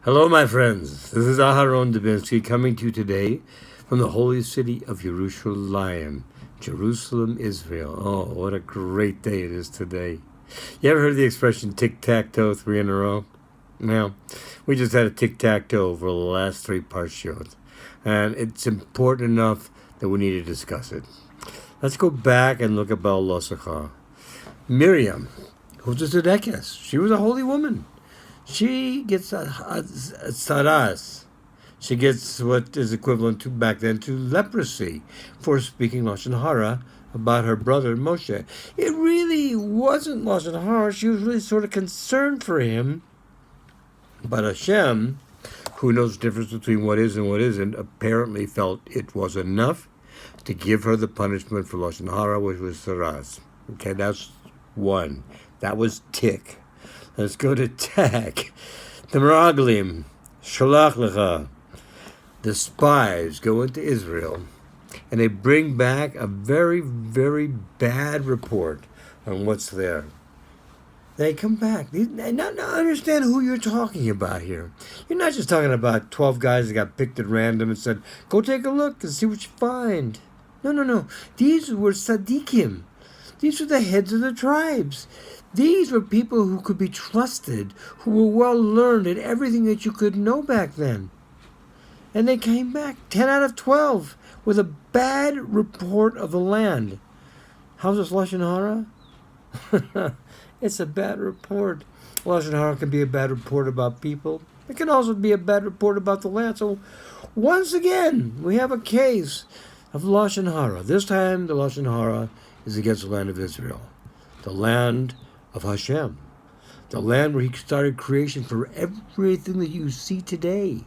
Hello, my friends. This is Aharon Dobinsky coming to you today from the holy city of Jerusalem, Israel. Oh, what a great day it is today. You ever heard the expression tic-tac-toe, 3 in a row? Now, we just had a tic-tac-toe for the last 3 parshiot, and it's important enough that we need to discuss it. Let's go back and look at Baal Losachar. Miriam, who's a tzedekes, she was a holy woman. She gets a saras. She gets what is equivalent to back then to leprosy for speaking Lashon Hara about her brother Moshe. It really wasn't Lashon Hara. She was really sort of concerned for him. But Hashem, who knows the difference between what is and what isn't, apparently felt it was enough to give her the punishment for Lashon Hara, which was saras. Okay, that's one. That was tick. Let's go to tag. The Meraglim, Shalach Lecha. The spies go into Israel, and they bring back a very, very bad report on what's there. They come back. Now understand who you're talking about here. You're not just talking about 12 guys that got picked at random and said, go take a look and see what you find. No. These were tzaddikim. These were the heads of the tribes. These were people who could be trusted, who were well learned in everything that you could know back then. And they came back, 10 out of 12, with a bad report of the land. How's this Lashon Hara? It's a bad report. Lashon Hara can be a bad report about people. It can also be a bad report about the land. So once again, we have a case of Lashon Hara. This time, the Lashon Hara is against the land of Israel, the land of Hashem, the land where he started creation for everything that you see today.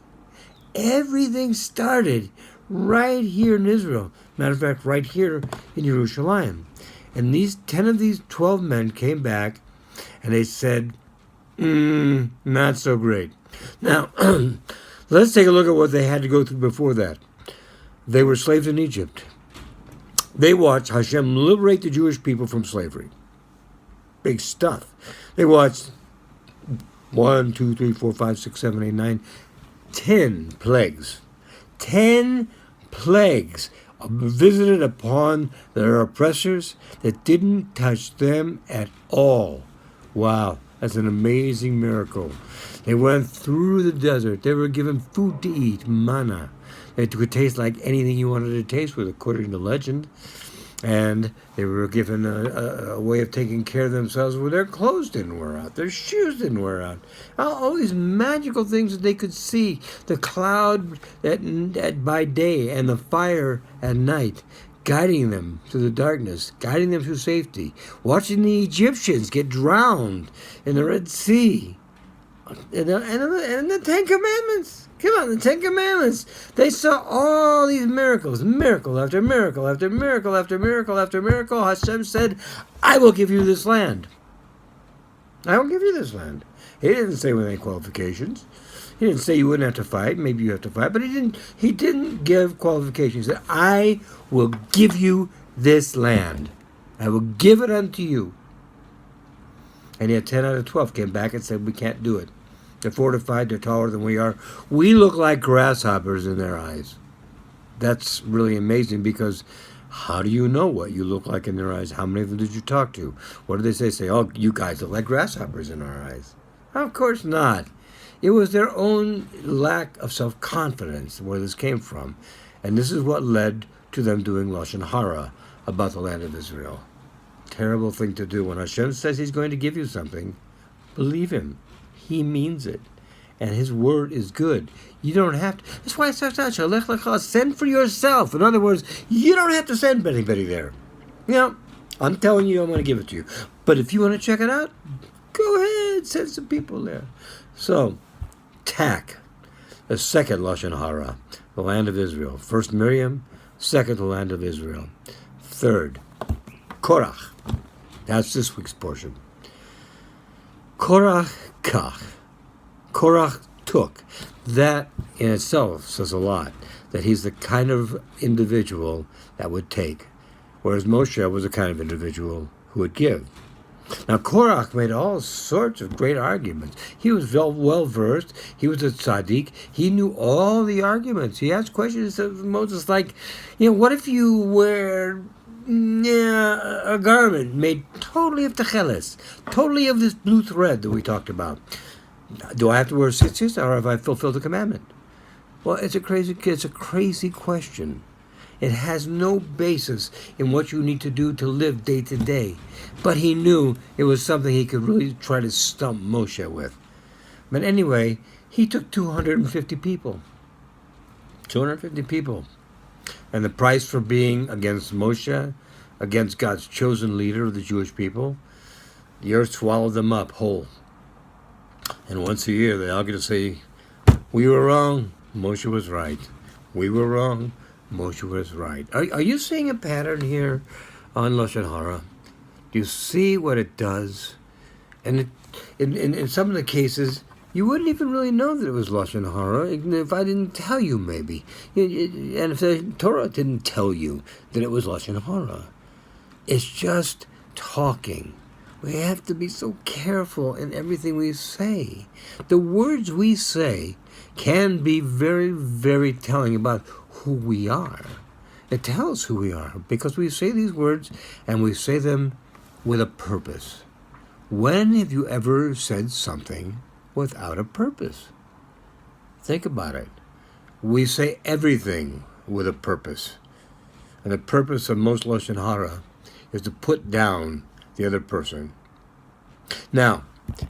Everything started right here in Israel. Matter of fact, right here in Jerusalem. And 10 of these 12 men came back and they said, not so great. Now, let's take a look at what they had to go through before that. They were slaves in Egypt. They watched Hashem liberate the Jewish people from slavery. Big stuff. They watched 1, 2, 3, 4, 5, 6, 7, 8, 9, 10 plagues. 10 plagues visited upon their oppressors that didn't touch them at all. Wow, that's an amazing miracle. They went through the desert. They were given food to eat, manna. It could taste like anything you wanted to taste with, according to legend. And they were given a way of taking care of themselves where their clothes didn't wear out, their shoes didn't wear out. All these magical things that they could see. The cloud by day and the fire at night, guiding them through the darkness, guiding them through safety. Watching the Egyptians get drowned in the Red Sea. And the Ten Commandments. Come on, the Ten Commandments. They saw all these miracles, miracle after miracle after miracle after miracle after miracle. Hashem said, I will give you this land. I will give you this land. He didn't say with any qualifications. He didn't say you wouldn't have to fight. Maybe you have to fight. But he didn't give qualifications. He said, I will give you this land. I will give it unto you. And yet 10 out of 12 came back and said, we can't do it. They're fortified, they're taller than we are. We look like grasshoppers in their eyes. That's really amazing, because how do you know what you look like in their eyes? How many of them did you talk to? What did they say? Say, oh, you guys look like grasshoppers in our eyes. Of course not. It was their own lack of self-confidence where this came from. And this is what led to them doing Lashon Hara about the land of Israel. Terrible thing to do. When Hashem says he's going to give you something, believe him. He means it. And his word is good. You don't have to. That's why it starts out, Shalech Lecha, send for yourself. In other words, you don't have to send anybody there. You know, I'm telling you, I'm going to give it to you. But if you want to check it out, go ahead, send some people there. So, Tak, the second Lashon Hara, the land of Israel. First Miriam, second the land of Israel. Third, Korach. That's this week's portion. Korach kach. Korach took. That in itself says a lot. That he's the kind of individual that would take. Whereas Moshe was the kind of individual who would give. Now, Korach made all sorts of great arguments. He was well versed. He was a tzaddik. He knew all the arguments. He asked questions of Moses like, what if you wear a garment made totally of techeles, totally of this blue thread that we talked about? Do I have to wear tzitzis, or have I fulfilled the commandment? Well, it's a crazy question. It has no basis in what you need to do to live day to day. But he knew it was something he could really try to stump Moshe with. But anyway, he took 250 people. 250 people. And the price for being against Moshe, against God's chosen leader of the Jewish people, the earth swallowed them up whole. And once a year, they all get to say, we were wrong, Moshe was right. We were wrong, Moshe was right. Are you seeing a pattern here on Lashon Hara? Do you see what it does? And in some of the cases, you wouldn't even really know that it was Lashon Hara if I didn't tell you, maybe. And if the Torah didn't tell you that it was Lashon Hara. It's just talking. We have to be so careful in everything we say. The words we say can be very, very telling about who we are. It tells who we are because we say these words and we say them with a purpose. When have you ever said something without a purpose? Think about it. We say everything with a purpose. And the purpose of most Lashon Hara is to put down the other person. Now,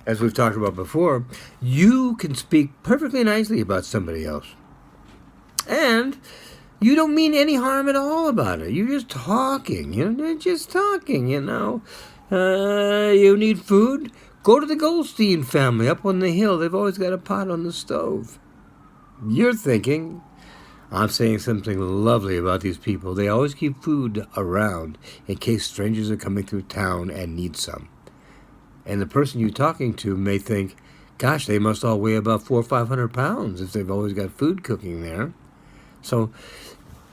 as we've talked about before, you can speak perfectly nicely about somebody else. And you don't mean any harm at all about it. You're just talking, They're just talking, You need food? Go to the Goldstein family up on the hill. They've always got a pot on the stove. You're thinking, I'm saying something lovely about these people. They always keep food around in case strangers are coming through town and need some. And the person you're talking to may think, gosh, they must all weigh about 400 or 500 pounds if they've always got food cooking there. So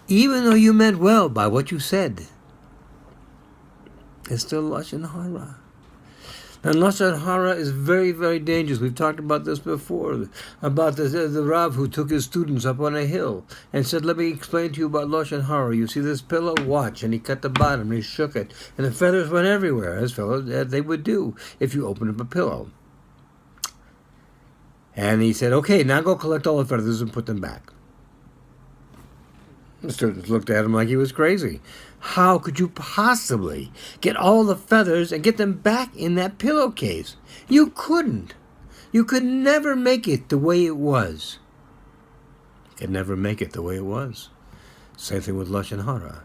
even though you meant well by what you said, it's still Lashon Hara. And Lashon Hara is very, very dangerous. We've talked about this before, about the Rav who took his students up on a hill and said, let me explain to you about Lashon Hara. You see this pillow? Watch. And he cut the bottom and he shook it. And the feathers went everywhere, as they would do if you opened up a pillow. And he said, okay, now go collect all the feathers and put them back. The students looked at him like he was crazy. How could you possibly get all the feathers and get them back in that pillowcase? You couldn't. You could never make it the way it was. You could never make it the way it was. Same thing with Lashon Hara.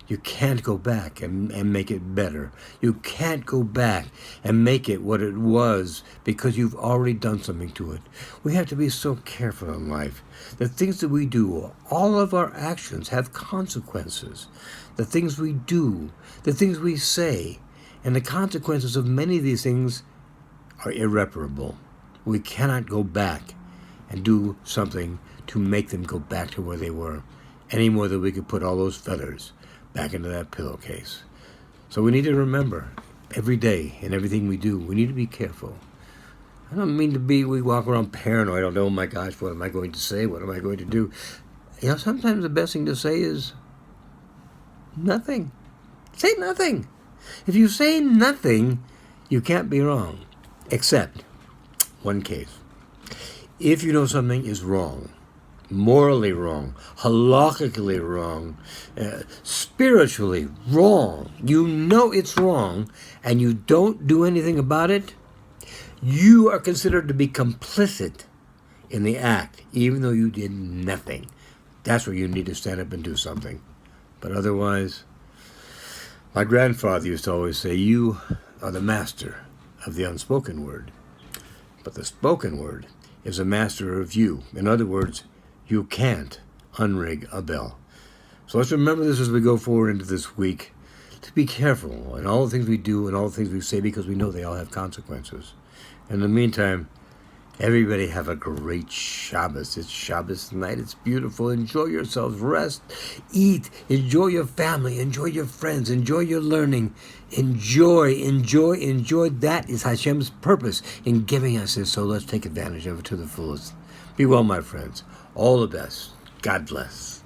You can't go back and make it better. You can't go back and make it what it was because you've already done something to it. We have to be so careful in life. The things that we do, all of our actions have consequences. The things we do, the things we say, and the consequences of many of these things are irreparable. We cannot go back and do something to make them go back to where they were, any more than we could put all those feathers back into that pillowcase. So we need to remember every day in everything we do, we need to be careful. I don't mean to be, we walk around paranoid, oh my gosh, what am I going to say? What am I going to do? Sometimes the best thing to say is nothing. Say nothing. If you say nothing, you can't be wrong. Except one case. If you know something is wrong, morally wrong, halakhically wrong, spiritually wrong, you know it's wrong, and you don't do anything about it, you are considered to be complicit in the act, even though you did nothing. That's where you need to stand up and do something. But otherwise, my grandfather used to always say, you are the master of the unspoken word. But the spoken word is a master of you. In other words, you can't unrig a bell. So let's remember this as we go forward into this week, to be careful in all the things we do and all the things we say, because we know they all have consequences. In the meantime, Everybody have a great Shabbos. It's Shabbos night. It's beautiful. Enjoy yourselves. Rest. Eat. Enjoy your family. Enjoy your friends. Enjoy your learning. Enjoy. That is Hashem's purpose in giving us this. So let's take advantage of it to the fullest. Be well, my friends. All the best. God bless.